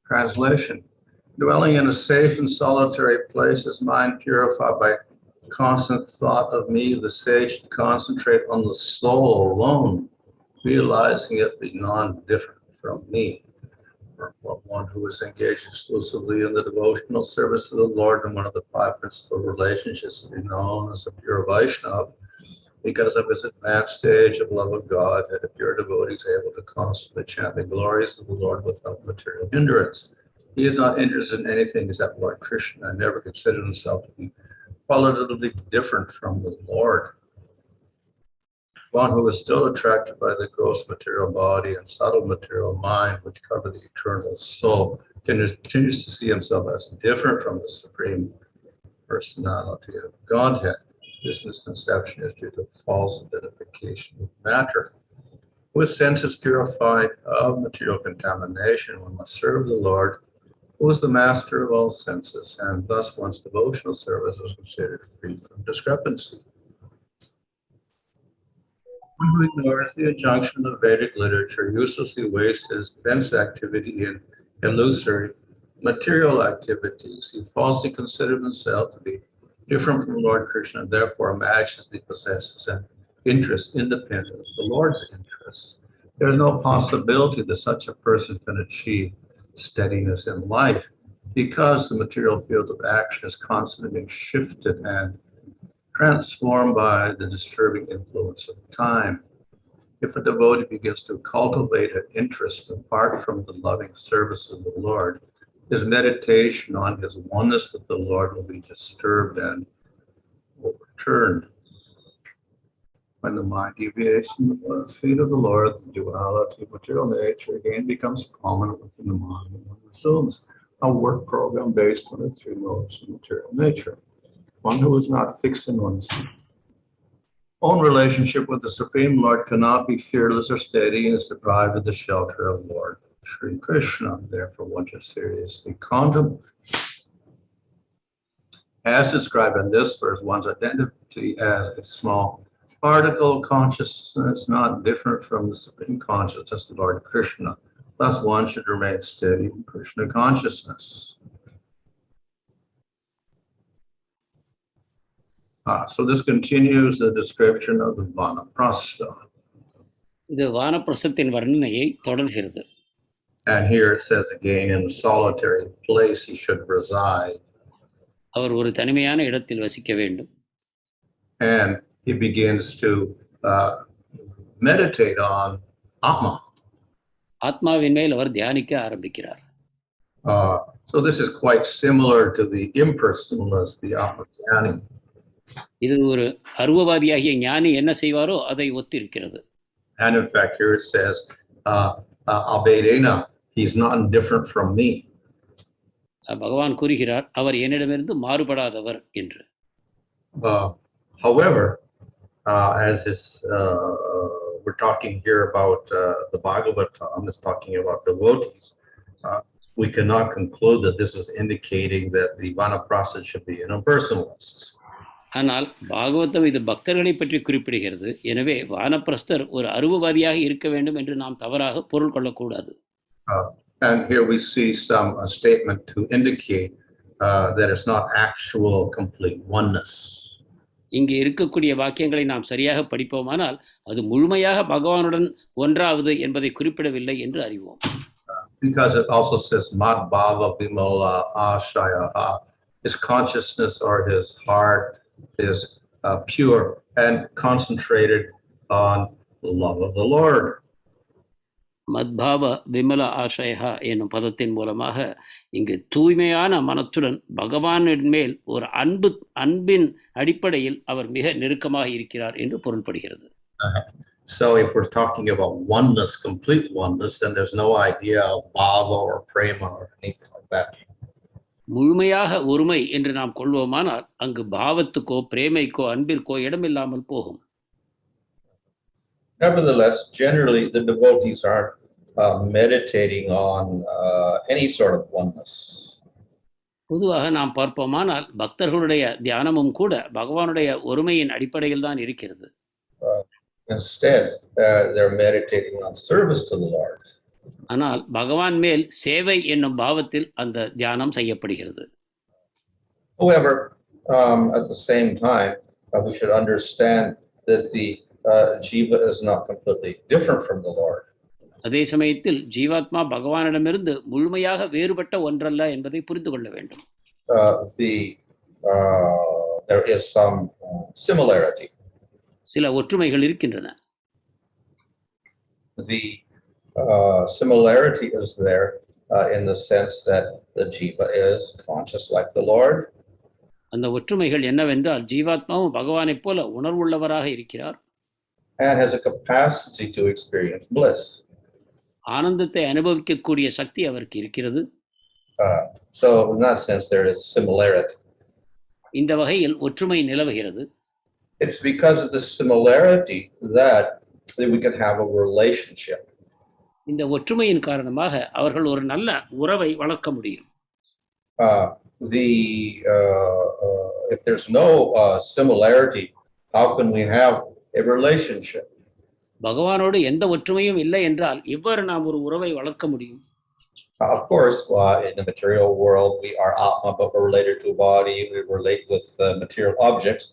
Translation: dwelling in a safe and solitary place, his mind purified by constant thought of me, the sage should concentrate on the soul alone, realizing it be non-different from me. For one who is engaged exclusively in the devotional service of the Lord in one of the five principal relationships to be known as a pure Vaiṣṇava, because of his advanced stage of love of God, and a pure devotee is able to constantly chant the glories of the Lord without material hindrance. He is not interested in anything except Lord Kṛṣṇa, and never considered himself to be qualitatively different from the Lord. One who is still attracted by the gross material body and subtle material mind, which cover the eternal soul, continues to see himself as different from the Supreme Personality of Godhead. This misconception is due to false identification with matter. With senses purified of material contamination, one must serve the Lord, who is the master of all senses, and thus one's devotional service is considered free from discrepancy. One who ignores the injunction of Vedic literature uselessly wastes his defense activity in illusory material activities. He falsely considers himself to be different from Lord Kṛṣṇa, and therefore imagines he possesses an interest independent of the Lord's interests. There is no possibility that such a person can achieve steadiness in life, because the material field of action is constantly being shifted and transformed by the disturbing influence of time. If a devotee begins to cultivate an interest apart from the loving service of the Lord, his meditation on his oneness with the Lord will be disturbed and overturned. When the mind deviates from the feet of the Lord, the duality of material nature again becomes prominent within the mind, and one resumes a work program based on the three modes of material nature. One who is not fixed in one's own relationship with the Supreme Lord cannot be fearless or steady and is deprived of the shelter of Lord Kṛṣṇa. Therefore, one should seriously contemplate, as described in this verse, one's identity as a small particle of consciousness, not different from the Supreme Consciousness of Lord Kṛṣṇa. Thus, one should remain steady in Kṛṣṇa consciousness. So this continues the description of the vanaprastha. இது வானப்பிரஸ்தத்தின் வர்ணனையை தொடர்கிறது. And here it says again, in a solitary place he should reside. அவர் ஒரு தனிமையான இடத்தில் வசிக்க வேண்டும். And he begins to meditate on atma. ஆத்மாவின் மேல் அவர் தியானிக்க ஆரம்பிக்கிறார். So this is quite similar to the impersonalist, the atma-jnani. இது ஒரு அருவவாதியாகிய ஞானி என்ன செய்வாரோ அதை ஒத்திருக்கிறது. And in fact, here it says, abhedena, he's not different from me. பகவான் கூறுகிறார், அவர் என்னிடமிருந்து மாறுபடாதவர் என்று. However, as is, we're talking here about the Bhagavatam, is talking about devotees, we cannot conclude that this is indicating that the vanaprastha should be an impersonalist. ஆனால் பாகவதம் இது பக்தர்களை பற்றி குறிப்பிடுகிறது. எனவே வானப்பிரஸ்தர் ஒரு அருவவாதியாக இருக்க வேண்டும் என்று நாம் தவறாக பொருள் கொள்ளக்கூடாது. And here we see some statement to indicate that it's not actual complete oneness. இங்கே இருக்கக்கூடிய வாக்கியங்களை நாம் சரியாக படிப்போமானால் அது முழுமையாக பகவானுடன் ஒன்றாவது என்பதை குறிப்பிடவில்லை என்று அறிவோம். Because it also says mad-bhāva-vimalāśayaḥ, his consciousness or his heart is pure and concentrated on the love of the Lord. mad-bhāva-vimalāśayaḥ என்னும் பதத்தின் மூலமாக இங்கு தூய்மையான மனத்துடன் பகவானின் மேல் ஒரு அன்பின் அடிப்படையில் அவர் மிக நெருக்கமாக இருக்கிறார் என்று பொருள்படுகிறது. So if we're talking about oneness, complete oneness, then there's no idea of bhava or prema or anything like that. முழுமையாக ஒருமை என்று நாம் கொள்வோமானால் அங்கு பாவத்துக்கோ பிரேமைக்கோ அன்பிற்கோ இடமில்லாமல் போகும். Nevertheless, generally the devotees aren't meditating on any sort of oneness. பொதுவாக நாம் பார்ப்போமானால் பக்தர்களுடைய தியானமும் கூட பகவானுடைய ஒருமையின் அடிப்படையில் தான் இருக்கிறது. Instead, they're meditating on service to the Lord. ஆனால் பகவான் மேல் சேவை என்னும் பாவத்தில் அந்த தியானம் செய்யப்படுகிறது. However, at the same time, we should understand that the jiva is not completely different from the Lord. அதே சமயத்தில் ஜீவாத்மா பகவானிடமிருந்து முழுமையாக வேறுபட்ட ஒன்றல்ல என்பதை புரிந்து கொள்ள வேண்டும். There is some similarity. சில ஒற்றுமைகள் இருக்கின்றன. The similarity is there in the sense that the jiva is conscious like the Lord. அந்த ஒற்றுமைகள் என்னவென்றால் ஜீவாத்மாவும் பகவானைப் போல உணர்வுள்ளவராக இருக்கிறார். And has a capacity to experience bliss. ஆனந்தத்தை அனுபவிக்கக்கூடிய சக்தி அவருக்கு இருக்கிறது. So in that sense there is similarity. இந்த வகையில் ஒற்றுமை நிலவுகிறது. It's because of the similarity that we can have a relationship. இந்த ஒற்றுமையின் காரணமாக அவர்கள் ஒரு நல்ல உறவை வளர்க்க முடியும். If there's no similarity, how can we have a relationship? பகவானோடு எந்த ஒற்றுமையும் இல்லை என்றால் எவ்வாறு நாம் ஒரு உறவை வளர்க்க முடியும்? Of course, in the material world, we are atma, but we're related to a body. We relate with material objects,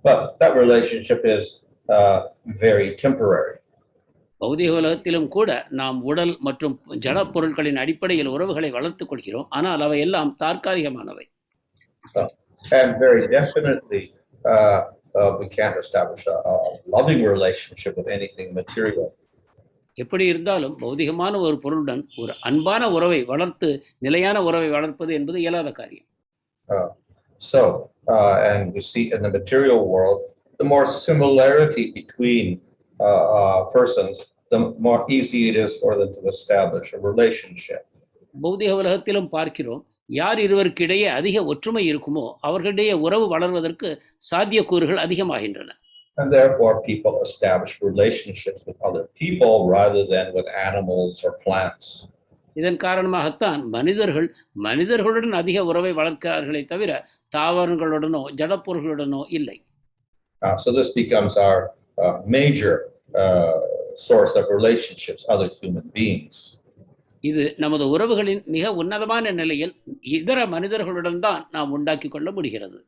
but that relationship is very temporary. பௌதிக உலகத்திலும் கூட நாம் உடல் மற்றும் ஜட பொருட்களின் அடிப்படையில் உறவுகளை வளர்த்துக் கொள்கிறோம். ஆனால் அவை எல்லாம் தற்காலிகமானவை. And very definitely, we can't establish a loving relationship with anything material. எப்படி இருந்தாலும் பௌதிகமான ஒரு பொருளுடன் ஒரு அன்பான உறவை வளர்த்து நிலையான உறவை வளர்ப்பது என்பது இயலாத காரியம். And we see in the material world, the more similarity between persons, the more easy it is for them to establish a relationship. பௌதிக உலகத்திலும் பார்க்கிறோம், யார் இருவருக்கு இடையே அதிக ஒற்றுமை இருக்குமோ அவர்களிடையே உறவு வளர்வதற்கு சாத்தியக்கூறுகள் அதிகமாகின்றன. And therefore people establish relationships with other people rather than with animals or plants. இதன் காரணமாகத்தான் மனிதர்களுடன் அதிக உறவை வளர்க்கிறார்களே தவிர தாவரங்களுடனோ ஜடப்பொருள்களுடனோ இல்லை. So this becomes our major source of relationships, other human beings. இது நமது உறவுகளின் மிக உன்னதமான நிலையில் இதர மனிதர்களுடன் தான் நாம் உண்டாக்கி கொள்ள முடிகிறது.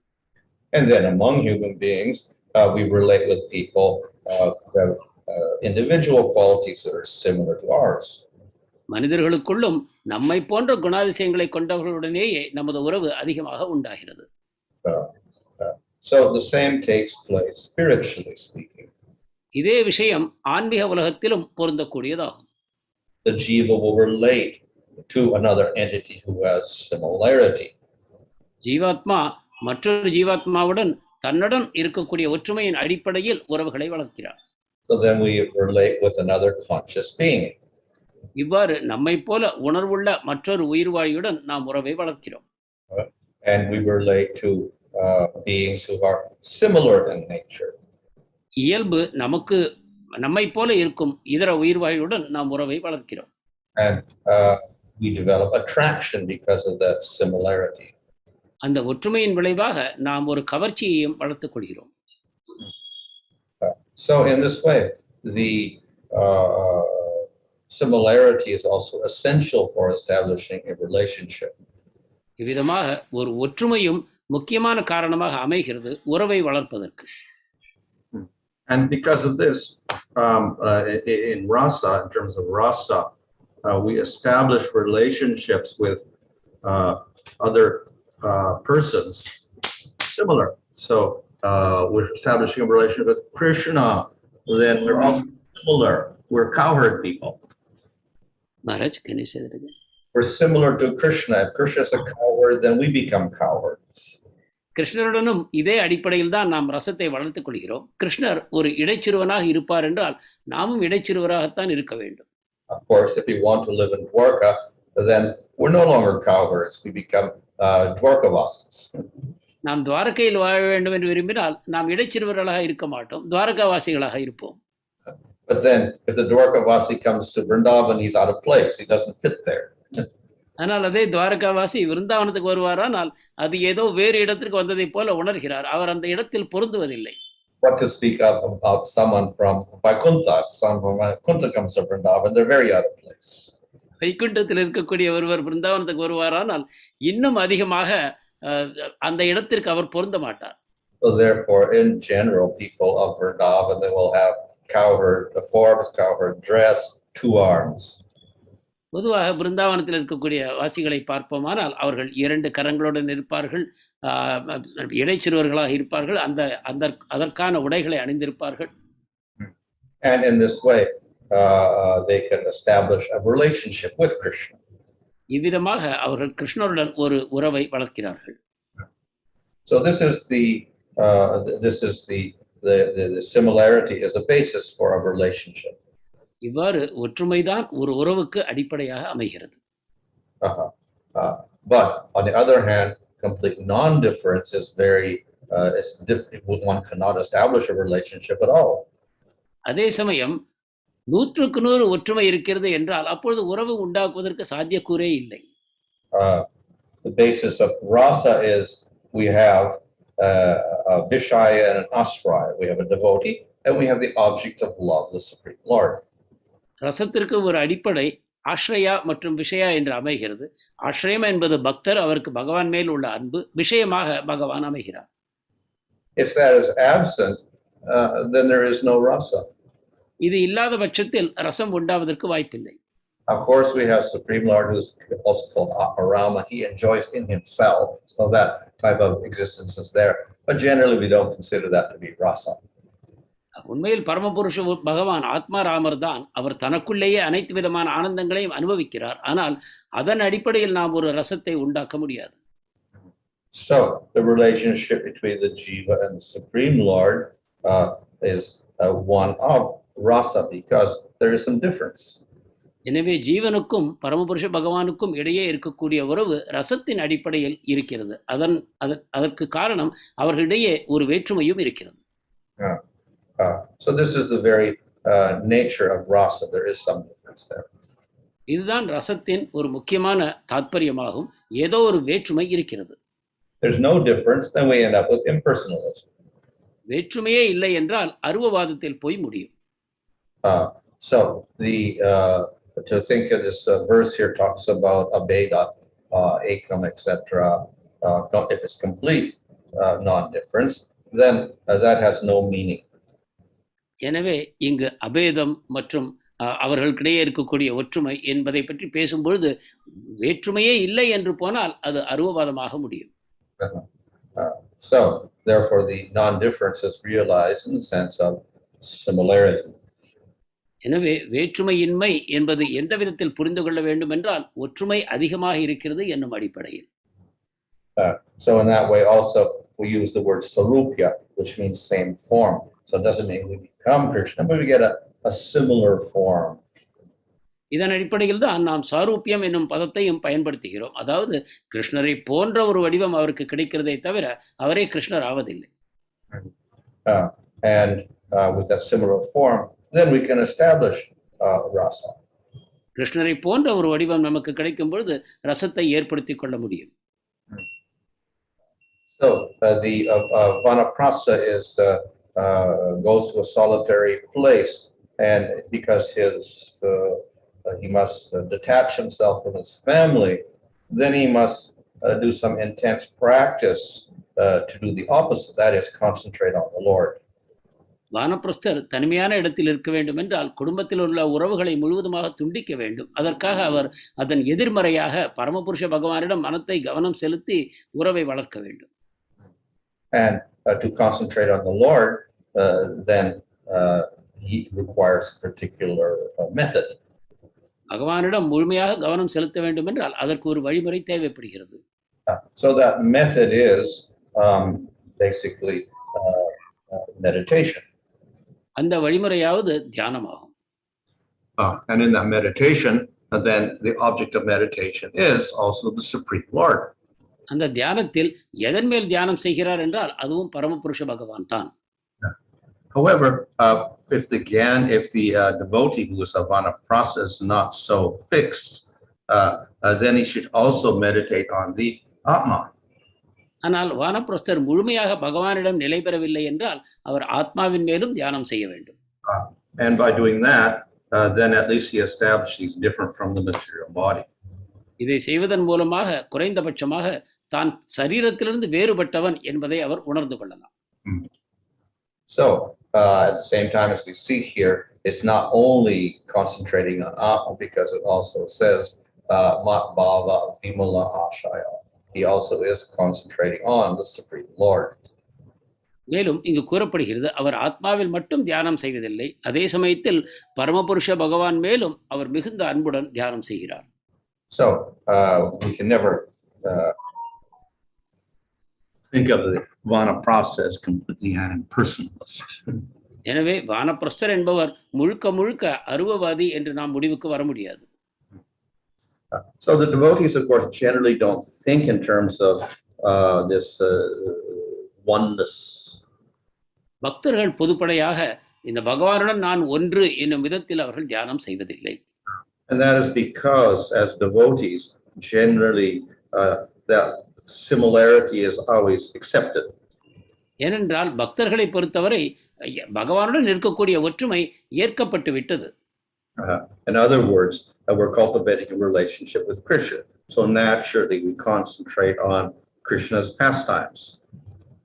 And then among human beings, we relate with people who have individual qualities that are similar to ours. மனிதர்களுக்குள்ளும் நம்மை போன்ற குணாதிசயங்களை கொண்டவர்களுடனேயே நமது உறவு அதிகமாக உண்டாகிறது. So the same takes place spiritually speaking. இதே விஷயம் ஆன்மீக உலகத்திலும் பொருந்தக்கூடியதாகும். The jiva will relate to another entity who has similarity. ஜீவாத்மா மற்றொரு ஜீவாத்மாவுடன் தன்னுடன் இருக்கக்கூடிய ஒற்றுமையின் அடிப்படையில் உறவுகளை வளர்க்கிறார். So then we relate with another conscious being. இவ்வாறு நம்மை போல உணர்வுள்ள மற்றொரு உயிர்வாழியுடன் நாம் உறவை வளர்க்கிறோம். And we relate to beings who are similar in nature. இயல்பு நம்மை போல இருக்கும் இதர உயிர்வாழியுடன் நாம் உறவை வளர்க்கிறோம். And we develop attraction because of that similarity. அந்த ஒற்றுமையின் விளைவாக நாம் ஒரு கவர்ச்சியையும் வளர்த்துக் கொள்கிறோம். So in this way, the similarity is also essential for establishing a relationship. இவ்விதமாக ஒரு ஒற்றுமையும் முக்கியமான காரணமாக அமைகிறது உறவை வளர்ப்பதற்கு. And because of this, in rasa, in terms of rasa, we establish relationships with other persons similar. So we're establishing a relationship with Kṛṣṇa, then we're also similar. We're cowherd people. Maharaj, can you say that again? We're similar to Kṛṣṇa. If Kṛṣṇa is a cowherd, then we become cowards. கிருஷ்ணருடனும் இதே அடிப்படையில் தான் நாம் ரசத்தை வளர்த்துக் கொள்கிறோம். கிருஷ்ணர் ஒரு இடைச்சிறுவனாக இருப்பார் என்றால் நாமும் இடைச்சிறுவராகத்தான் இருக்க வேண்டும். Of course, if we want to live in Dwarka, then we're no longer cowherds. We become Dwarkavasis. நாம் துவாரகையில் வாழ வேண்டும் என்று விரும்பினால் நாம் இடைச்சிறுவர்களாக இருக்க மாட்டோம், துவாரகாவாசிகளாக இருப்போம். But then if the Dwarkavasi comes to Vrindavan, he's out of place. He doesn't fit there. ஆனால் அதே துவாரகாவாசி விருந்தாவனத்துக்கு வருவாரானால் அது ஏதோ வேறு இடத்திற்கு வந்ததை போல உணர்கிறார். அவர் அந்த இடத்தில் பொருந்துவதில்லை. What to speak of someone from Vaikuntha? Someone from Vaikuntha comes to Vrindavan, they're very out of place. வைகுண்டத்தில் இருக்கக்கூடிய ஒருவர் பிருந்தாவனத்துக்கு வருவாரானால் இன்னும் அதிகமாக அந்த இடத்திற்கு அவர் பொருந்த மாட்டார். So therefore, in general, people of Vrindavan, they will have cowherd, the forms, cowherd dress, 2 arms. பொதுவாக பிருந்தாவனத்தில் இருக்கக்கூடிய வாசிகளை பார்ப்போமானால் அவர்கள் 2 கரங்களுடன் இருப்பார்கள், இடைச்சிறுவர்களாக இருப்பார்கள், அதற்கான உடைகளை அணிந்திருப்பார்கள். And in this way, they can establish a relationship with Krishna. இவ்விதமாக அவர்கள் கிருஷ்ணருடன் ஒரு உறவை வளர்க்கிறார்கள். So this is the similarity as a basis for a relationship. இவ்வாறு ஒற்றுமைதான் ஒரு உறவுக்கு அடிப்படையாக அமைகிறது. But on the other hand, complete non-difference is very one cannot establish a relationship at all. அதே சமயம் 100க்கு 100 ஒற்றுமை இருக்கிறது என்றால் அப்பொழுது உறவு உண்டாக்குவதற்கு சாத்தியக்கூறே இல்லை. The basis of rasa is we have a vishaya and an asraya. We have a devotee and we have the object of love, the Supreme Lord. ரசத்திற்கு ஒரு அடிப்படை ஆශ්‍රயா மற்றும் விஷயா என்று அமைகிறது. ஆශ්‍රயம் என்பது பக்தர், அவருக்கு பகவான் மேல் உள்ள அன்பு, விஷயமாக பகவான் அமைகிறார். If that is absent, then there is no rasa. இது இல்லாத பட்சத்தில் ரசம் உண்டாவதற்கு வாய்ப்பில்லை. Of course, we have Supreme Lord, who is also called ātmānaṁ. He enjoys in himself, so that type of existence is there. But generally, we don't consider that to be rasa. உண்மையில் பரமபுருஷ பகவான் ஆத்மாராமர் தான். அவர் தனக்குள்ளேயே அனைத்து விதமான ஆனந்தங்களையும் அனுபவிக்கிறார். ஆனால் அதன் அடிப்படையில் நாம் ஒரு ரசத்தை உண்டாக்க முடியாது. So the relationship between the jiva and the Supreme Lord is one of rasa, because there is some difference. எனவே ஜீவனுக்கும் பரமபுருஷ பகவானுக்கும் இடையே இருக்கக்கூடிய உறவு ரசத்தின் அடிப்படையில் இருக்கிறது. அதற்கு காரணம் அவர்களிடையே ஒரு வேற்றுமையும் இருக்கிறது. So this is the very nature of rasa. There is some difference there. இதுதான் ரசத்தின் ஒரு முக்கியமான தாத்பரியமாகும். ஏதோ ஒரு வேற்றுமை இருக்கிறது. There's no difference, then we end up with impersonalism. வேற்றுமையே இல்லை என்றால் அருவவாதத்தில் போய் முடியும். So to think of this verse here talks about abhedena, ekam, etc. If it's complete non-difference, then that has no meaning. எனவே இங்கு அபேதம் மற்றும் அவர்களுக்கிடையே இருக்கக்கூடிய ஒற்றுமை என்பதை பற்றி பேசும்பொழுது வேற்றுமையே இல்லை என்று போனால் அது அருவவாதமாக முடியும். So therefore the non-difference is realized in the sense of similarity. எனவே வேற்றுமையின்மை என்பது எந்த விதத்தில் புரிந்து கொள்ள வேண்டும் என்றால் ஒற்றுமை அதிகமாக இருக்கிறது என்னும் அடிப்படையில். So in that way also we use the word sarupya, which means same form. So it doesn't mean we become Krishna, but we get a similar form. இதன் அடிப்படையில் தான் நாம் சாரூபியம் என்னும் பதத்தையும் பயன்படுத்துகிறோம். அதாவது கிருஷ்ணரை போன்ற ஒரு வடிவம் அவருக்கு கிடைக்கிறதை தவிர அவரே கிருஷ்ணர் ஆவதில்லை. And with that similar form, then we can establish rasa. கிருஷ்ணரை போன்ற ஒரு வடிவம் நமக்கு கிடைக்கும் பொழுது ரசத்தை ஏற்படுத்திக் கொள்ள முடியும். So the vanaprastha is goes to a solitary place, and because he must detach himself from his family, then he must do some intense practice to do the opposite, that is, concentrate on the Lord. வானப்பிரஸ்தர் தனிமையான இடத்தில் இருக்க வேண்டும் என்றால் குடும்பத்தில் உள்ள உறவுகளை முழுவதுமாக துண்டிக்க வேண்டும். அதற்காக அவர் அதன் எதிர்மறையாக பரமபுருஷ பகவானிடம் மனத்தை கவனம் செலுத்தி உறவை வளர்க்க வேண்டும். And to concentrate on the Lord, then he requires a particular method. பகவானிடம் முழுமையாக கவனம் செலுத்த வேண்டும் என்றால் அதற்கு ஒரு வழிமுறை தேவைப்படுகிறது. So that method is basically meditation. அந்த வழிமுறையாவது தியானமாகும். And in that meditation, then the object of meditation is also the Supreme Lord. அந்த தியானத்தில் எதன் மேல் தியானம் செய்கிறார் என்றால் அதுவும் பரமபுருஷ பகவான் தான். However, if the devotee who is a vanaprastha is not so fixed, then he should also meditate on the atma. ஆனால் வானப்பிரஸ்தர் முழுமையாக பகவானிடம் நிலை பெறவில்லை என்றால் அவர் ஆத்மாவின் மேலும் தியானம் செய்ய வேண்டும். And by doing that, then at least he established he's different from the material body. இதை செய்வதன் மூலமாக குறைந்தபட்சமாக தான் சரீரத்திலிருந்து வேறுபட்டவன் என்பதை அவர் உணர்ந்து கொள்ளலாம். So at the same time, as we see here, it's not only concentrating on Atma, because it also says mad-bhāva-vimalāśayaḥ. He also is concentrating on the Supreme Lord. மேலும் இங்கு கூறப்படுகிறது அவர் ஆத்மாவில் மட்டும் தியானம் செய்வதில்லை, அதே சமயத்தில் பரமபுருஷ பகவான் மேலும் அவர் மிகுந்த அன்புடன் தியானம் செய்கிறார். So we can never think of the vanaprastha as completely impersonalist. எனவே வானப்பிரஸ்தர் என்பவர் முழுக்க முழுக்க அருவவாதி என்று நாம் முடிவுக்கு வர முடியாது. So the devotees, of course, generally don't think in terms of this oneness. பக்தர்கள் பொதுப்படையாக இந்த பகவானுடன் நான் ஒன்று என்னும் விதத்தில் அவர்கள் தியானம் செய்வதில்லை. And that is because, as devotees, generally that similarity is always accepted. ஏனென்றால் பக்தர்களை பொறுத்தவரை பகவானுடன் இருக்கக்கூடிய ஒற்றுமை ஏற்கப்பட்டு விட்டது. In other words, we're cultivating a relationship with Krishna. So naturally we concentrate on Krishna's pastimes.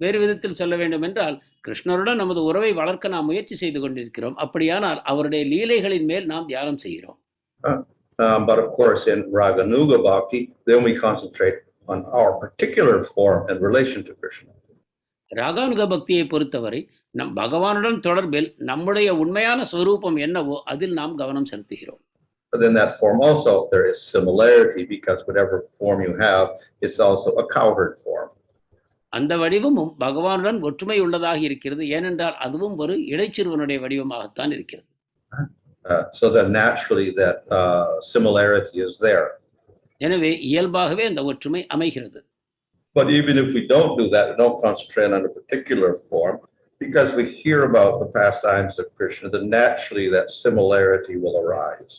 வேறு விதத்தில் சொல்ல வேண்டும் என்றால் கிருஷ்ணருடன் நமது உறவை வளர்க்க நாம் முயற்சி செய்து கொண்டிருக்கிறோம். அப்படியானால் அவருடைய லீலைகளின் மேல் நாம் தியானம் செய்கிறோம். But of course, in raganuga bhakti, then we concentrate on our particular form and relation to Krishna. Raganuga பக்தியை பொறுத்தவரை நம் பகவானுடன் தொடர்பில் நம்முடைய உண்மையான ஸ்வரூபம் என்னவோ அதில் நாம் கவனம் செலுத்துகிறோம். But in that form also there is similarity, because whatever form you have, it's also a cowherd form. அந்த வடிவமும் பகவானுடன் ஒற்றுமை உள்ளதாக இருக்கிறது, ஏனென்றால் அதுவும் ஒரு இடைச்சிறுவனுடைய வடிவமாகத்தான் இருக்கிறது. So that naturally that similarity is there. எனவே இயல்பாகவே அந்த ஒற்றுமை அமைகிறது. But even if we don't do that, we don't concentrate on a particular form, because we hear about the pastimes of Krishna, then naturally that similarity will arise.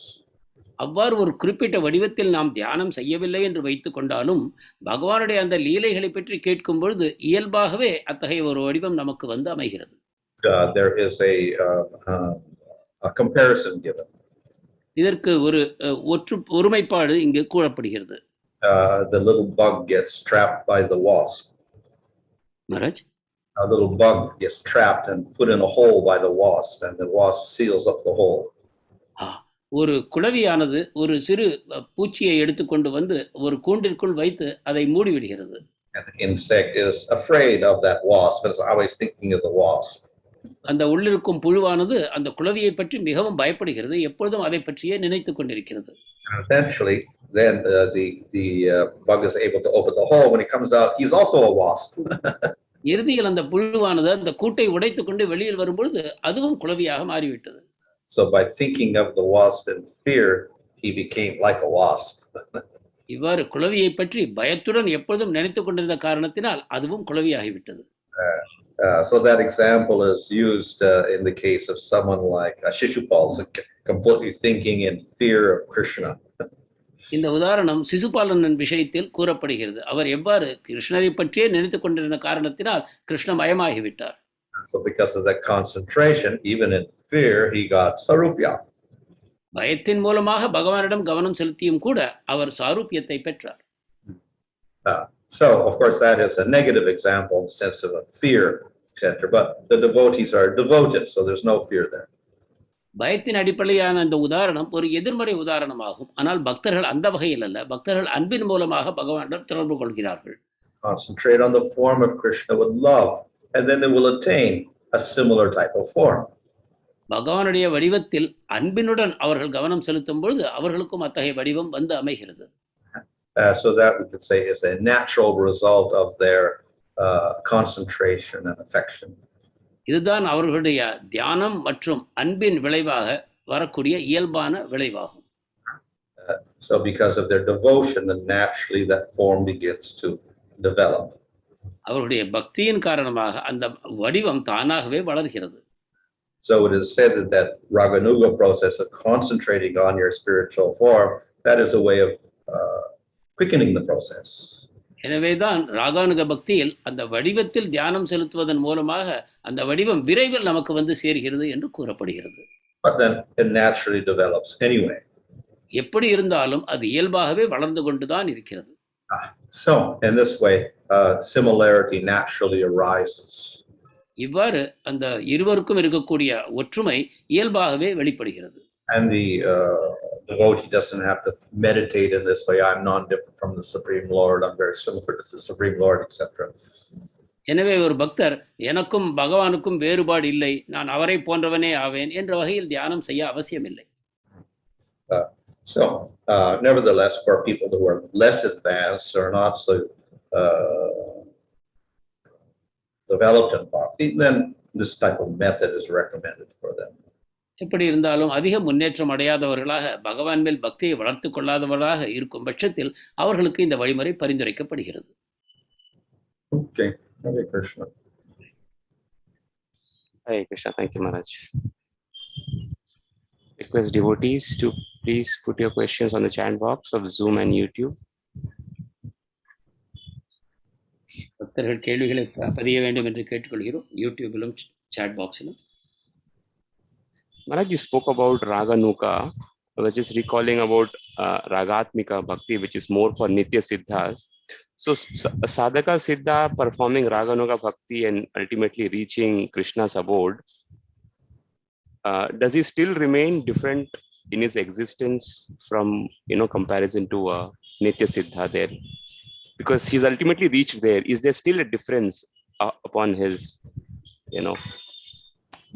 அவ்வாறு ஒரு குறிப்பிட்ட வடிவத்தில் நாம் தியானம் செய்யவில்லை என்று வைத்துக் கொண்டாலும் பகவானுடைய அந்த லீலைகளை பற்றி கேட்கும் பொழுது இயல்பாகவே அத்தகைய ஒரு வடிவம் நமக்கு வந்து அமைகிறது. There is a comparison given. இதற்கு ஒரு ஒருமைப்பாடு இங்கு கூறப்படுகிறது. The little bug gets trapped by the wasp. Maharaj? A little bug gets trapped and put in a hole by the wasp, and the wasp seals up the hole. ஒரு குளவியானது ஒரு சிறு பூச்சியை எடுத்துக்கொண்டு வந்து ஒரு கூண்டிற்குள் வைத்து அதை மூடிவிடுகிறது. And the insect is afraid of that wasp, but is always thinking of the wasp. அந்த உள்ளிருக்கும் புழுவானது அந்த குளவியை பற்றி மிகவும் பயப்படுகிறது, எப்பொழுதும் அதை பற்றியே நினைத்துக் கொண்டிருக்கிறது. Eventually, then the bug is able to open the hole. When he comes out, he's also a wasp. இறுதியில் அந்த புழுவானது அந்த கூட்டை உடைத்துக் கொண்டு வெளியில் வரும்பொழுது அதுவும் குளவியாக மாறிவிட்டது. So by thinking of the wasp in fear, he became like a wasp. இவ்வாறு குளவியை பற்றி பயத்துடன் எப்பொழுதும் நினைத்துக் கொண்டிருந்த காரணத்தினால் அதுவும் குளவியாகிவிட்டது. So that example is used in the case of someone like Shishupal, completely thinking in fear of Krishna. இந்த உதாரணம் சிசுபாலனின் விஷயத்தில் கூறப்படுகிறது. அவர் எவ்வாறு கிருஷ்ணரை பற்றியே நினைத்துக் கொண்டிருந்த காரணத்தினால் கிருஷ்ணமயமாகிவிட்டார். So because of that concentration, even in fear, he got sarupya. பயத்தின் மூலமாக பகவானிடம் கவனம் செலுத்தியும் கூட அவர் சாரூபியத்தை பெற்றார். So of course that is a negative example in the sense of a fear, etc. But the devotees are devoted, so there's no fear there. பயத்தின் அடிப்படையான இந்த உதாரணம் ஒரு எதிர்மறை உதாரணமாகும். ஆனால் பக்தர்கள் அந்த வகையில் அல்ல, பக்தர்கள் அன்பின் மூலமாக பகவானிடம் தொடர்பு கொள்கிறார்கள். Concentrate on the form of Krishna with love, and then they will attain a similar type of form. பகவானுடைய வடிவத்தில் அன்பினுடன் அவர்கள் கவனம் செலுத்தும் பொழுது அவர்களுக்கும் அத்தகைய வடிவம் வந்து அமைகிறது. So that we could say is a natural result of their concentration and affection. இதுதான் அவர்களுடைய தியானம் மற்றும் அன்பின் விளைவாக வரக்கூடிய இயல்பான விளைவாகும். So because of their devotion, then naturally that form begins to develop. அவர்களுடைய பக்தியின் காரணமாக அந்த வடிவம் தானாகவே வளர்கிறது. So it is said that raganuga process of concentrating on your spiritual form, that is a way of quickening the process. எனவேதான் ராகானுக பக்தியில் அந்த வடிவத்தில் தியானம் செலுத்துவதன் மூலமாக அந்த வடிவம் விரைவில் நமக்கு வந்து சேர்கிறது என்று கூறப்படுகிறது. But then it naturally develops anyway. எப்படி இருந்தாலும் அது இயல்பாகவே வளர்ந்து கொண்டுதான் இருக்கிறது. So in this way, similarity naturally arises. இவ்வாறு அந்த இருவருக்கும் இருக்கக்கூடிய ஒற்றுமை இயல்பாகவே வெளிப்படுகிறது. And the devotee doesn't have to meditate in this way. I'm non-different from the Supreme Lord. I'm very similar to the Supreme Lord, etc. எனவே ஒரு பக்தர் எனக்கும் பகவானுக்கும் வேறுபாடு இல்லை, நான் அவரை போன்றவனே ஆவேன் என்ற வகையில் தியானம் செய்ய அவசியமில்லை. So, nevertheless, for people who are less advanced or not so developed in bhakti, then this type of method is recommended for them. எப்படி இருந்தாலும் அதிக முன்னேற்றம் அடையாதவர்களாக பகவான் மேல் பக்தியை வளர்த்து கொள்ளாதவர்களாக இருக்கும் பட்சத்தில் அவர்களுக்கு இந்த வழிமுறை பரிந்துரைக்கப்படுகிறது. Okay, Hare Krishna. Hare Krishna. Thank you, Maharaj. Request devotees to please put your questions on the chat box of Zoom and YouTube. பக்தர்கள் கேள்விகளை பதிய வேண்டும் என்று கேட்டுக்கொள்கிறோம். யூடியூபிலும் chat பாக்ஸிலும். Maharaj, you spoke about raganuga. I was just recalling about ragatmika bhakti, which is more for nitya siddhas. So sadhaka siddha performing raganuga bhakti and ultimately reaching Krishna's abode, does he still remain different in his existence from comparison to nitya siddha there? Because he's ultimately reached there. Is there still a difference upon his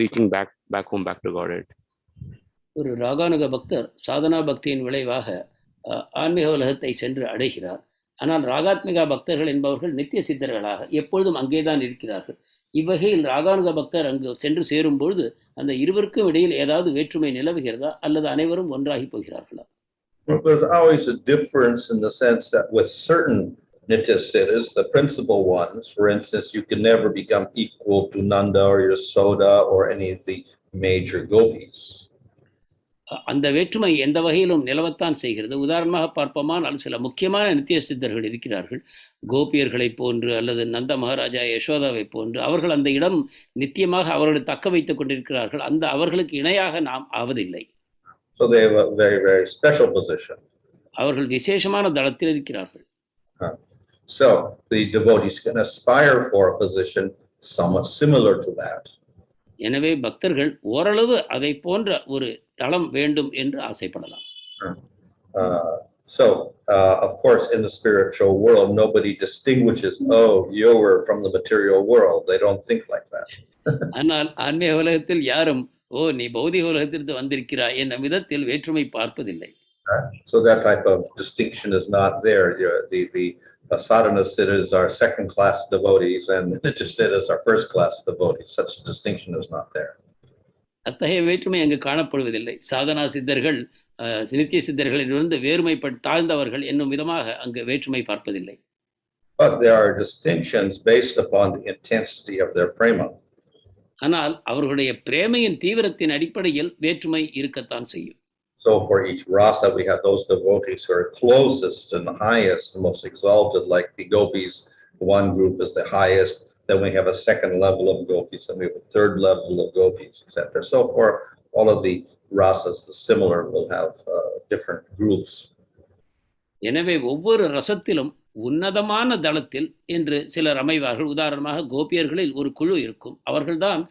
reaching back home, back to Godhead? ஒரு ராகானுக பக்தர் சாதனா பக்தியின் விளைவாக ஆன்மீக உலகத்தை சென்று அடைகிறார். ஆனால் ராகாத்மிகா பக்தர்கள் என்பவர்கள் நித்திய சித்தர்களாக எப்பொழுதும் அங்கேதான் இருக்கிறார்கள். இவ்வகையில் ராகானுக பக்தர் அங்கு சென்று சேரும் பொழுது அந்த இருவருக்கும் இடையில் ஏதாவது வேற்றுமை நிலவுகிறதா அல்லது அனைவரும் ஒன்றாகி போகிறார்களா? There's always a difference in the sense that with certain nitya siddhas, the principal ones, for instance, you can never become equal to Nanda or Yasoda or any of the major gopis. அந்த வேற்றுமை எந்த வகையிலும் நிலவத்தான் செய்கிறது. உதாரணமாக பார்ப்போமானால் சில முக்கியமான நித்திய சித்தர்கள் இருக்கிறார்கள். கோபியர்களை போன்று அல்லது நந்த மகாராஜா யசோதாவை போன்று அவர்கள் அந்த இடம் நித்தியமாக அவர்களை தக்க வைத்துக் கொண்டிருக்கிறார்கள். அந்த அவர்களுக்கு இணையாக நாம் ஆவதில்லை. So they have a very, very special position. அவர்கள் விசேஷமான தளத்தில் இருக்கிறார்கள். So the devotees can aspire for a position somewhat similar to that. எனவே பக்தர்கள் ஓரளவு அதை போன்ற ஒரு தளம் வேண்டும் என்று ஆசைப்படலாம். So of course in the spiritual world nobody distinguishes, oh, you were from the material world. They don't think like that. ஆனால் ஆன்மீக உலகத்தில் யாரும் ஓ நீ பௌதிக உலகத்திலிருந்து வந்திருக்கிறாய் என்ற விதத்தில் வேற்றுமை பார்ப்பதில்லை. So that type of distinction is not there. The sadhana siddhas are second-class devotees and nitya siddhas are first-class devotees. Such a distinction is not there. அத்தகைய வேற்றுமை அங்கு காணப்படுவதில்லை. சாதனா சித்தர்கள் நித்திய சித்தர்களிலிருந்து வேறுமைப்பட்டு தாழ்ந்தவர்கள் என்னும் விதமாக அங்கு வேற்றுமை பார்ப்பதில்லை. But there are distinctions based upon the intensity of their prema. ஆனால் அவர்களுடைய பிரேமையின் தீவிரத்தின் அடிப்படையில் வேற்றுமை இருக்கத்தான் செய்யும். So for each rasa, we have those devotees who are closest and highest, the most exalted, like the gopis. One group is the highest. Then we have a second level of gopis, and we have a third level of gopis, etc. So for all of the rasas, the similar will have different groups. எனவே ஒவ்வொரு ரசத்திலும் உன்னதமான தளத்தில் என்று சிலர் அமைவார்கள். உதாரணமாக கோபியர்களில் ஒரு குழு இருக்கும். அவர்கள்தான்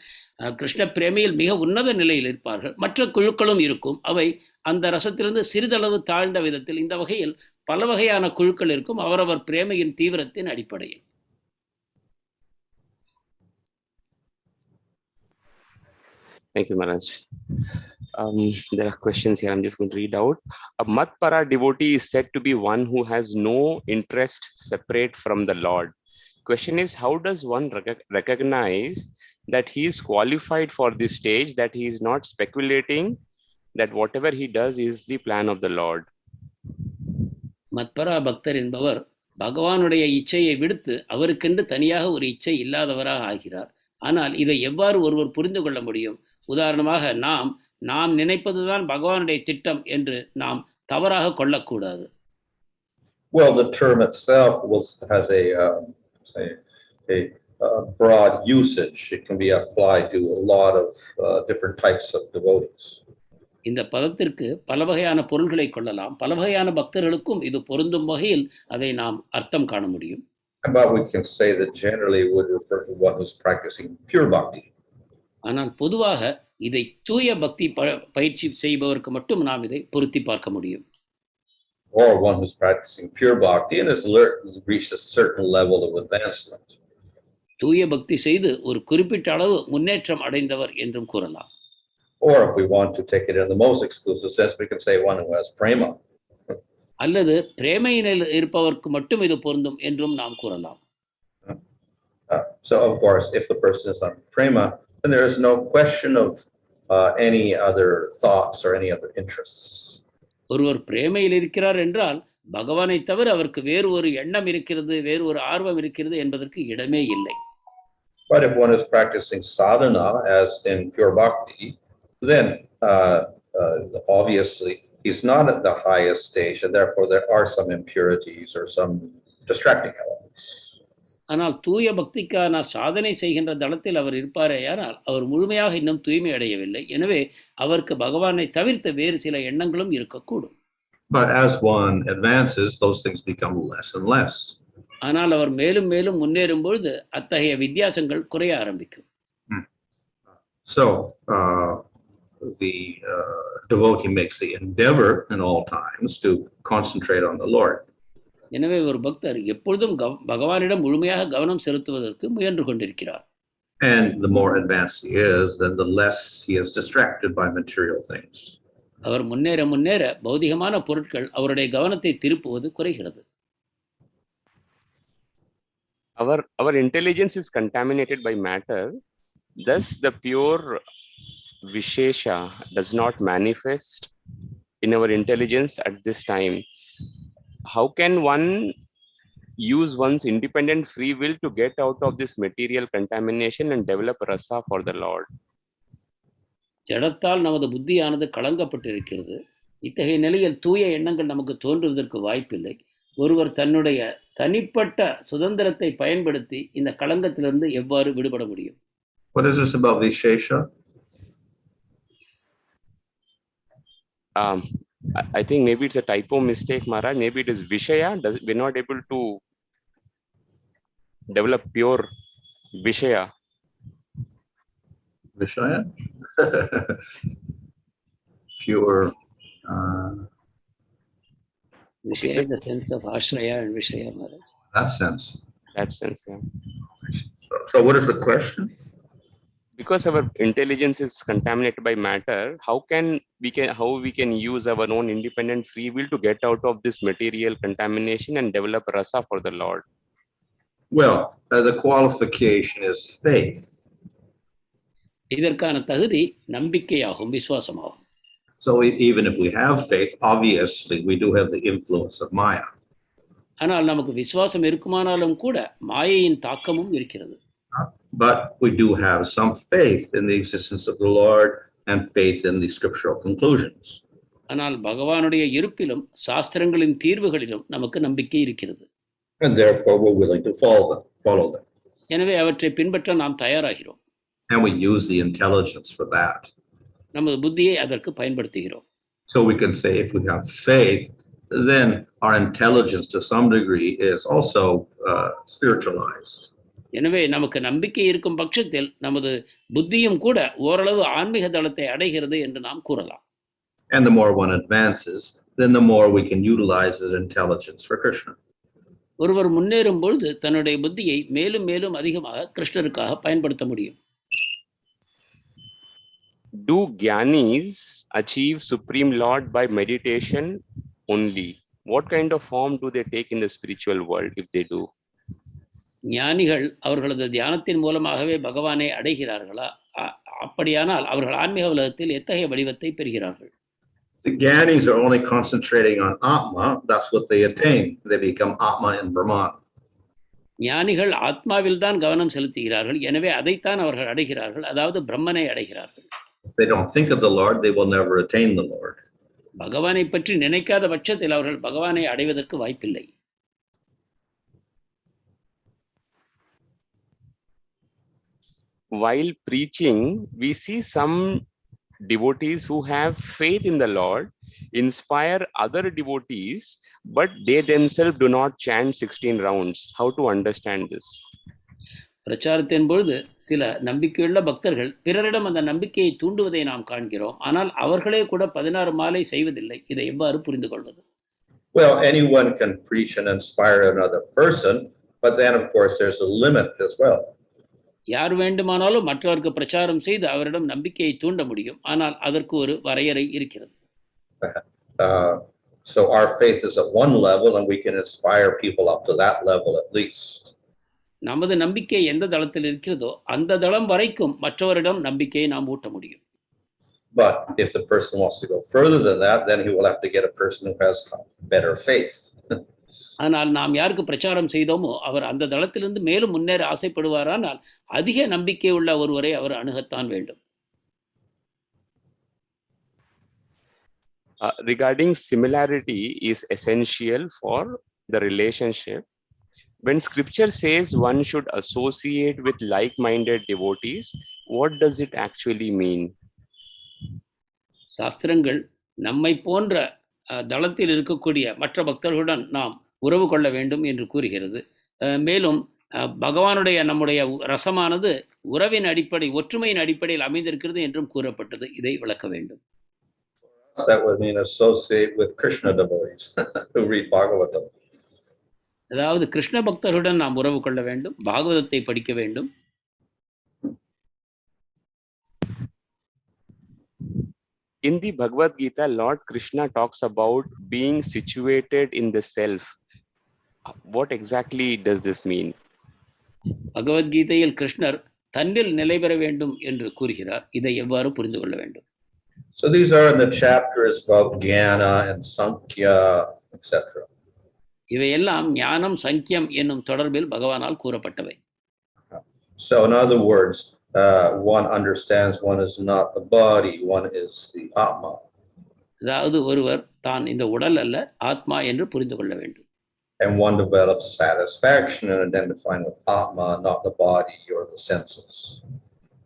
கிருஷ்ண பிரேமியில் மிக உன்னத நிலையில் இருப்பார்கள். மற்ற குழுக்களும் இருக்கும். அவை அந்த ரசத்திலிருந்து சிறிதளவு தாழ்ந்த விதத்தில். இந்த வகையில் பல வகையான குழுக்கள் இருக்கும் அவரவர் பிரேமையின் தீவிரத்தின் அடிப்படையில். Thank you, Maharaj. There are questions here. I'm just going to read out. A mad-bhāva devotee is said to be one who has no interest separate from the Lord. Question is, how does one recognize that he is qualified for this stage, that he is not speculating, that whatever he does is the plan of the Lord? மத்பரா பக்தர் என்பவர் பகவானுடைய இச்சையை விடுத்து அவருக்கென்று தனியாக ஒரு இச்சை இல்லாதவராக ஆகிறார். ஆனால் இதை எவ்வாறு ஒருவர் புரிந்து கொள்ள முடியும்? உதாரணமாக நாம் நினைப்பதுதான் பகவானுடைய திட்டம் என்று நாம் தவறாக கொள்ளக்கூடாது. Well, the term itself has a broad usage. It can be applied to a lot of different types of devotees. இந்த பதத்திற்கு பல வகையான பொருள்களை கொள்ளலாம். பல வகையான பக்தர்களுக்கும் இது பொருந்தும் வகையில் அதை நாம் அர்த்தம் காண முடியும். But we can say that generally would refer to one who's practicing pure bhakti. ஆனால் பொதுவாக இதை தூய பக்தி பயிற்சி செய்பவருக்கு மட்டும் நாம் இதை பொருத்தி பார்க்க முடியும். Or one who's practicing pure bhakti and has reached a certain level of advancement. தூய பக்தி செய்து ஒரு குறிப்பிட்ட அளவு முன்னேற்றம் அடைந்தவர் என்றும் கூறலாம். Or if we want to take it in the most exclusive sense, we can say one who has prema. அல்லது பிரேமையினில் இருப்பவருக்கு மட்டும் இது பொருந்தும் என்றும் நாம் கூறலாம். So of course, if the person is on prema, then there is no question of any other thoughts or any other interests. ஒருவர் பிரேமையில் இருக்கிறார் என்றால் பகவானை தவிர அவருக்கு வேறு ஒரு எண்ணம் இருக்கிறது, வேறு ஒரு ஆர்வம் இருக்கிறது என்பதற்கு இடமே இல்லை. But if one is practicing sadhana as in pure bhakti, then obviously he's not at the highest stage, and therefore there are some impurities or some distracting elements. ஆனால் தூய பக்திக்கான சாதனை செய்கின்ற தளத்தில் அவர் இருப்பாரேயானால் அவர் முழுமையாக இன்னும் தூய்மை அடையவில்லை. எனவே அவருக்கு பகவானை தவிர்த்த வேறு சில எண்ணங்களும் இருக்கக்கூடும். But as one advances, those things become less and less. ஆனால் அவர் மேலும் மேலும் முன்னேறும் பொழுது அத்தகைய வித்தியாசங்கள் குறைய ஆரம்பிக்கும். So the devotee makes the endeavor in all times to concentrate on the Lord. எனவே ஒரு பக்தர் எப்பொழுதும் பகவானிடம் முழுமையாக கவனம் செலுத்துவதற்கு முயன்று கொண்டிருக்கிறார். And the more advanced he is, then the less he is distracted by material things. அவர் முன்னேற முன்னேற பௌதிகமான பொருட்கள் அவருடைய கவனத்தை திருப்புவது குறைகிறது. Our intelligence is contaminated by matter. Thus, the pure Vishesha does not manifest in our intelligence at this time. How can one use one's independent free will to get out of this material contamination and develop rasa for the Lord? ஜடத்தால் நமது புத்தியானது கலங்கப்பட்டிருக்கிறது. இத்தகைய நிலையில் தூய எண்ணங்கள் நமக்கு தோன்றுவதற்கு வாய்ப்பில்லை. ஒருவர் தன்னுடைய தனிப்பட்ட சுதந்திரத்தை பயன்படுத்தி இந்த களங்கத்திலிருந்து எவ்வாறு விடுபட முடியும்? What is this about Vishesha? I think maybe it's a typo mistake, Maharaj. Maybe it is Vishaya. We're not able to develop pure Vishaya. Vishaya? Pure. Vishaya in the sense of Ashraya and Vishaya, Maharaj. That sense. That sense, yeah. So what is the question? Because our intelligence is contaminated by matter, how we can use our own independent free will to get out of this material contamination and develop rasa for the Lord? Well, the qualification is faith. இதற்கான தகுதி நம்பிக்கையாகும், விசுவாசமாகும். So even if we have faith, obviously we do have the influence of maya. ஆனால் நமக்கு விசுவாசம் இருக்குமானாலும் கூட மாயையின் தாக்கமும் இருக்கிறது. But we do have some faith in the existence of the Lord and faith in the scriptural conclusions. ஆனால் பகவானுடைய இருப்பிலும் சாஸ்திரங்களின் தீர்வுகளிலும் நமக்கு நம்பிக்கை இருக்கிறது. And therefore we're willing to follow them. எனவே அவற்றை பின்பற்ற நாம் தயாராகிறோம். And we use the intelligence for that. நமது புத்தியை அதற்கு பயன்படுத்துகிறோம். So we can say if we have faith, then our intelligence to some degree is also spiritualized. எனவே நமக்கு நம்பிக்கை இருக்கும் பட்சத்தில் நமது புத்தியும் கூட ஓரளவு ஆன்மீக தளத்தை அடைகிறது என்று நாம் கூறலாம். And the more one advances, then the more we can utilize his intelligence for Krishna. ஒருவர் முன்னேறும் பொழுது தன்னுடைய புத்தியை மேலும் மேலும் அதிகமாக கிருஷ்ணருக்காக பயன்படுத்த முடியும். Do Gyanis achieve Supreme Lord by meditation only? What kind of form do they take in the spiritual world if they do? ஞானிகள் அவர்களது தியானத்தின் மூலமாகவே பகவானை அடைகிறார்களா? அப்படியானால் அவர்கள் ஆன்மீக உலகத்தில் எத்தகைய வடிவத்தை பெறுகிறார்கள்? The Gyanis are only concentrating on Atma. That's what they attain. They become Atma in Brahman. ஞானிகள் ஆத்மாவில் தான் கவனம் செலுத்துகிறார்கள். எனவே அதைத்தான் அவர்கள் அடைகிறார்கள், அதாவது பிரம்மனை அடைகிறார்கள். If they don't think of the Lord, they will never attain the Lord. பகவானை பற்றி நினைக்காத பட்சத்தில் அவர்கள் பகவானை அடைவதற்கு வாய்ப்பில்லை. while preaching, we see some devotees who have faith in the Lord inspire other devotees, but they themselves do not chant 16 rounds. How to understand this? பிரச்சாரத்தின் பொழுது சில நம்பிக்கையுள்ள பக்தர்கள் பிறரிடம் அந்த நம்பிக்கையை தூண்டுவதை நாம் காண்கிறோம். ஆனால் அவர்களே கூட 16 மாலை செய்வதில்லை. இதை எவ்வாறு புரிந்து கொள்வது? Well, anyone can preach and inspire another person, but then of course there's a limit as well. யார் வேண்டுமானாலும் மற்றவருக்கு பிரச்சாரம் செய்து அவரிடம் நம்பிக்கையை தூண்ட முடியும். ஆனால் அதற்கு ஒரு வரையறை இருக்கிறது. So our faith is at one level and we can inspire people up to that level at least. நமது நம்பிக்கை எந்த தளத்தில் இருக்கிறதோ அந்த தளம் வரைக்கும் மற்றவரிடம் நம்பிக்கையை நாம் ஊட்ட முடியும். But if the person wants to go further than that, then he will have to get a person who has better faith. ஆனால் நாம் யாருக்கு பிரச்சாரம் செய்தோமோ அவர் அந்த தளத்திலிருந்து மேலும் முன்னேற ஆசைப்படுவாரானால் அதிக நம்பிக்கை உள்ள ஒருவரை அவர் அணுகத்தான் வேண்டும். Regarding similarity is essential for the relationship. When scripture says one should associate with like-minded devotees, what does it actually mean? சாஸ்திரங்கள் நம்மை போன்ற தளத்தில் இருக்கக்கூடிய மற்ற பக்தர்களுடன் நாம் உறவு கொள்ள வேண்டும் என்று கூறுகிறது. மேலும் பகவானுடைய நம்முடைய ரசமானது உறவின் அடிப்படை ஒற்றுமையின் அடிப்படையில் அமைந்திருக்கிறது என்றும் கூறப்பட்டது. இதை விளக்க வேண்டும். That would mean associate with Krishna devotees who read Bhagavatam. அதாவது கிருஷ்ண பக்தர்களுடன் நாம் உறவு கொள்ள வேண்டும், பாகவதத்தை படிக்க வேண்டும். In the Bhagavad Gita, Lord Kṛṣṇa talks about being situated in the self. What exactly does this mean? பகவத்கீதையில் கிருஷ்ணர் தன்னில் நிலை பெற வேண்டும் என்று கூறுகிறார். இதை எவ்வாறு புரிந்து கொள்ள வேண்டும்? So these are in the chapters about jnana and sankhya, etc. இவையெல்லாம் ஞானம் சங்கியம் என்னும் தொடர்பில் பகவானால் கூறப்பட்டவை. So in other words, one understands one is not the body, one is the atma. அதாவது ஒருவர் தான் இந்த உடல் அல்ல ஆத்மா என்று புரிந்து கொள்ள வேண்டும். And one develops satisfaction in identifying with atma, not the body or the senses.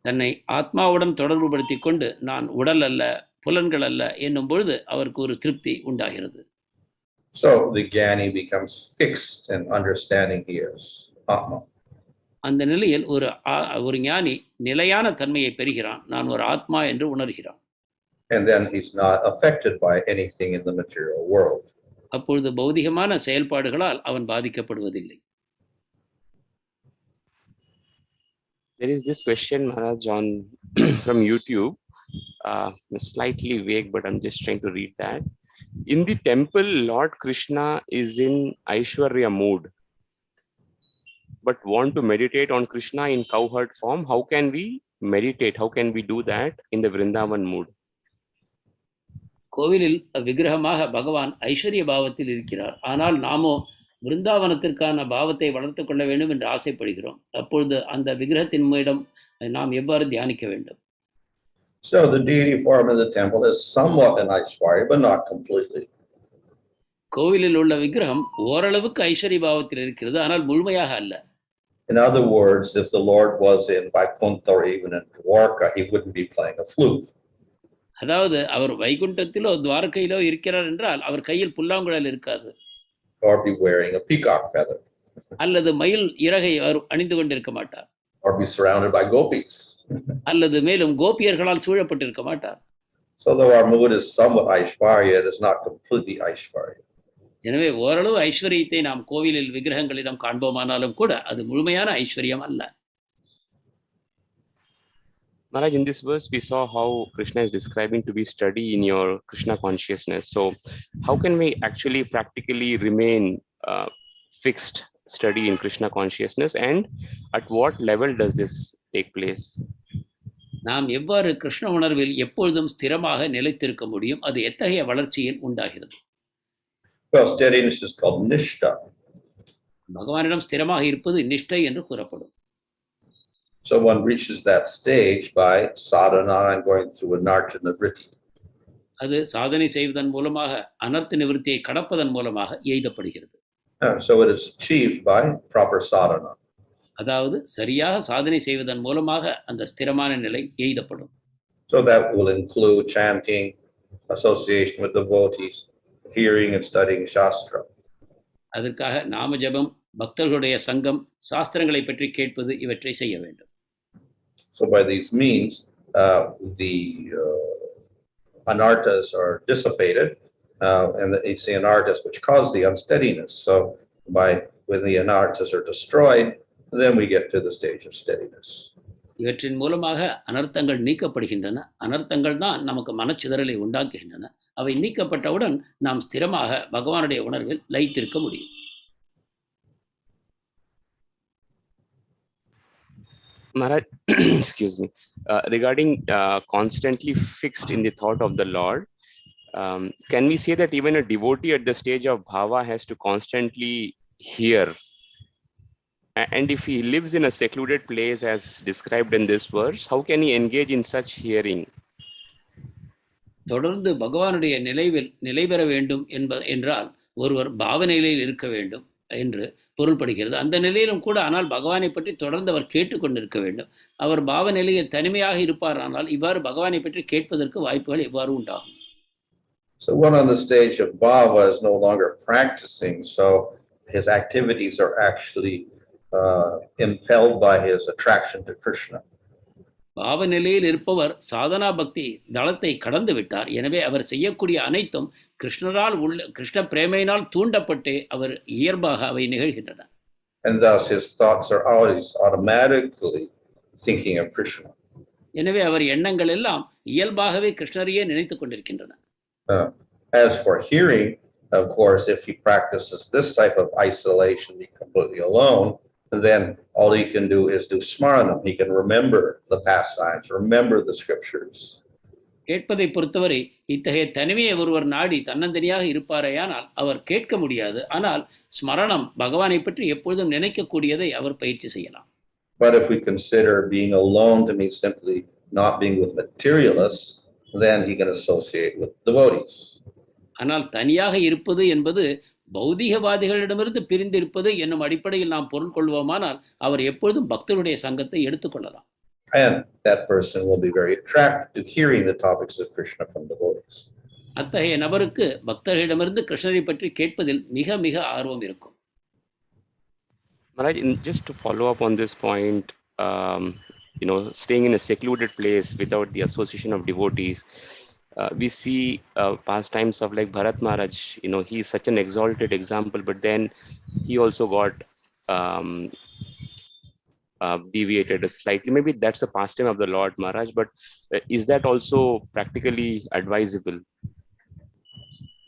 தன்னை ஆத்மாவுடன் தொடர்பு படுத்திக் கொண்டு நான் உடல் அல்ல புலன்கள் அல்ல என்னும் பொழுது அவருக்கு ஒரு திருப்தி உண்டாகிறது. So the jnani becomes fixed in understanding he is atma. அந்த நிலையில் ஒரு ஞானி நிலையான தன்மையை பெறுகிறான். நான் ஒரு ஆத்மா என்று உணர்கிறான். And then he's not affected by anything in the material world. அப்பொழுது பௌதிகமான செயல்பாடுகளால் அவன் பாதிக்கப்படுவதில்லை. There is this question, Maharaj, on from YouTube. Slightly vague, but I'm just trying to read that. In the temple, Lord Kṛṣṇa is in Aishwarya mood, but want to meditate on Kṛṣṇa in cowherd form. How can we meditate? How can we do that in the Vrindavan mood? கோவிலில் விக்கிரகமாக பகவான் ஐஸ்வர்ய பாவத்தில் இருக்கிறார். ஆனால் நாமோ விருந்தாவனத்திற்கான பாவத்தை வளர்த்து கொள்ள வேண்டும் என்று ஆசைப்படுகிறோம். அப்பொழுது அந்த விக்கிரகத்தின் மூலம் நாம் எவ்வாறு தியானிக்க வேண்டும்? So the deity form in the temple is somewhat in Aishwarya, but not completely. கோவிலில் உள்ள விக்கிரகம் ஓரளவுக்கு ஐஸ்வர்ய பாவத்தில் இருக்கிறது, ஆனால் முழுமையாக அல்ல. In other words, if the Lord was in Vaikuntha or even in Dwarka, he wouldn't be playing a flute. அதாவது அவர் வைகுண்டத்திலோ துவாரகையிலோ இருக்கிறார் என்றால் அவர் கையில் புல்லாங்குழல் இருக்காது. Or be wearing a peacock feather. அல்லது மயில் இறகை அவர் அணிந்து கொண்டிருக்க மாட்டார். Or be surrounded by gopis. அல்லது மேலும் கோபியர்களால் சூழப்பட்டிருக்க மாட்டார். So though our mood is somewhat Aishwarya, it is not completely Aishwarya. எனவே ஓரளவு ஐஸ்வர்யத்தை நாம் கோவிலில் விக்கிரகங்களிடம் காண்போமானாலும் கூட அது முழுமையான ஐஸ்வர்யம் அல்ல. Maharaj, in this verse, we saw how Kṛṣṇa is describing to be steady in your Kṛṣṇa consciousness. So how can we actually practically remain fixed, steady in Kṛṣṇa consciousness, and at what level does this take place? நாம் எவ்வாறு கிருஷ்ண உணர்வில் எப்பொழுதும் ஸ்திரமாக நிலைத்திருக்க முடியும்? அது எத்தகைய வளர்ச்சியில் உண்டாகிறது? Well, steadiness is called nishtha. பகவானிடம் ஸ்திரமாக இருப்பது நிஷ்டை என்று கூறப்படும். So one reaches that stage by sadhana and going through anartha nivritti. அது சாதனை செய்வதன் மூலமாக அனர்த்த நிவர்த்தியை கடப்பதன் மூலமாக எய்தப்படுகிறது. So it is achieved by proper sadhana. அதாவது சரியாக சாதனை செய்வதன் மூலமாக அந்த ஸ்திரமான நிலை எய்தப்படும். So that will include chanting, association with devotees, hearing and studying Shastra. அதற்காக நாம ஜபம், பக்தர்களுடைய சங்கம், சாஸ்திரங்களை பற்றி கேட்பது இவற்றை செய்ய வேண்டும். So by these means, the anarthas are dissipated, and it's the anarthas which cause the unsteadiness. So when the anarthas are destroyed, then we get to the stage of steadiness. இவற்றின் மூலமாக அனர்த்தங்கள் நீக்கப்படுகின்றன. அனர்த்தங்கள் தான் நமக்கு மனச்சிதறலை உண்டாக்குகின்றன. அவை நீக்கப்பட்டவுடன் நாம் ஸ்திரமாக பகவானுடைய உணர்வில் லயித்திருக்க முடியும். Maharaj, excuse me, regarding constantly fixed in the thought of the Lord, can we say that even a devotee at the stage of bhava has to constantly hear? And if he lives in a secluded place as described in this verse, how can he engage in such hearing? தொடர்ந்து பகவானுடைய நிலை பெற வேண்டும் என்றால் ஒருவர் பாவ நிலையில் இருக்க வேண்டும் என்று பொருள்படுகிறது. அந்த நிலையிலும் கூட ஆனால் பகவானை பற்றி தொடர்ந்து அவர் கேட்டுக்கொண்டிருக்க வேண்டும். அவர் பாவ நிலையில் தனிமையாக இருப்பாரானால் இவ்வாறு பகவானை பற்றி கேட்பதற்கு வாய்ப்புகள் எவ்வாறு உண்டாகும்? So one on the stage of bhava is no longer practicing, so his activities are actually impelled by his attraction to Krishna. பாவ நிலையில் இருப்பவர் சாதனா பக்தி தளத்தை கடந்து விட்டார். எனவே அவர் செய்யக்கூடிய அனைத்தும் கிருஷ்ண பிரேமையினால் தூண்டப்பட்டு அவர் இயல்பாக அவை நிகழ்கின்றன. And thus his thoughts are always automatically thinking of Krishna. எனவே அவர் எண்ணங்கள் எல்லாம் இயல்பாகவே கிருஷ்ணரையே நினைத்துக் கொண்டிருக்கின்றன. As for hearing, of course, if he practices this type of isolation, be completely alone, then all he can do is do smaranam. He can remember the pastimes, remember the scriptures. கேட்பதை பொறுத்தவரை இத்தகைய தனிமையை ஒருவர் நாடி தன்னந்தனியாக இருப்பாரேயானால் அவர் கேட்க முடியாது. ஆனால் ஸ்மரணம் பகவானை பற்றி எப்பொழுதும் நினைக்கக்கூடியதை அவர் பயிற்சி செய்யலாம். But if we consider being alone to mean simply not being with materialists, then he can associate with devotees. ஆனால் தனியாக இருப்பது என்பது பௌதிகவாதிகளிடமிருந்து பிரிந்து இருப்பது என்னும் அடிப்படையில் நாம் பொருள் கொள்வோமானால் அவர் எப்பொழுதும் பக்தருடைய சங்கத்தை எடுத்துக்கொள்ளலாம். And that person will be very attracted to hearing the topics of Krishna from devotees. அத்தகைய நபருக்கு பக்தர்களிடமிருந்து கிருஷ்ணரை பற்றி கேட்பதில் மிக மிக ஆர்வம் இருக்கும். Maharaj, just to follow up on this point, staying in a secluded place without the association of devotees, we see pastimes of like Bharat Maharaj. He is such an exalted example, but then he also got deviated slightly. Maybe that's a pastime of the Lord Maharaj, but is that also practically advisable?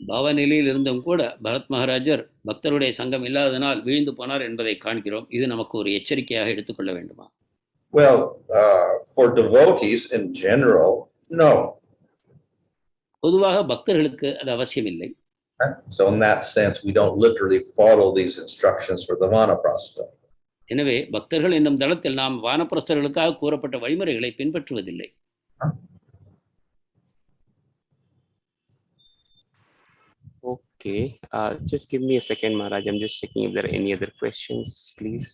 பாவ நிலையில் இருந்தும் கூட பரத் மகாராஜர் பக்தருடைய சங்கம் இல்லாததனால் வீழ்ந்து போனார் என்பதை காண்கிறோம். இது நமக்கு ஒரு எச்சரிக்கையாக எடுத்துக்கொள்ள வேண்டுமா? Well, for devotees in general, no. பொதுவாக பக்தர்களுக்கு அது அவசியம் இல்லை. So in that sense, we don't literally follow these instructions for the vanaprastha. எனவே பக்தர்கள் என்னும் தளத்தில் நாம் வானப்பிரஸ்தர்களுக்காக கூறப்பட்ட வழிமுறைகளை பின்பற்றுவதில்லை. Okay, just give me a second, Maharaj. I'm just checking if there are any other questions, please.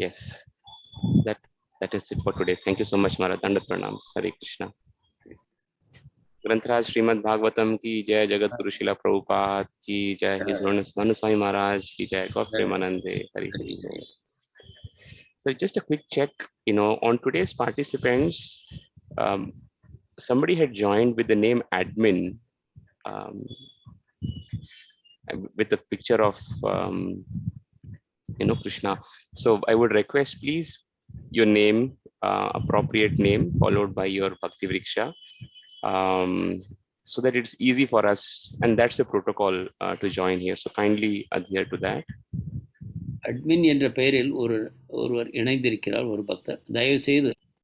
Yes, that is it for today. Thank you so much, Maharaj. Pranams. Hare Krishna. ग्रंथराज Shrimad Bhagavatam की जय, जगत गुरु शिला प्रभुपाद की जय, his holiness Manu Swami Maharaj की जय, गौर प्रेमानंदे, हरि हरि बोल. So just a quick check, on today's participants, somebody had joined with the name admin, with the picture of Krishna. So I would request, please, your name, appropriate name, followed by your bhakti vriksha, so that it's easy for us, and that's the protocol to join here. So kindly adhere to that. Admin என்ற பெயரில் ஒருவர் இணைந்திருக்கிறார், ஒரு பக்தர். தயவு செய்து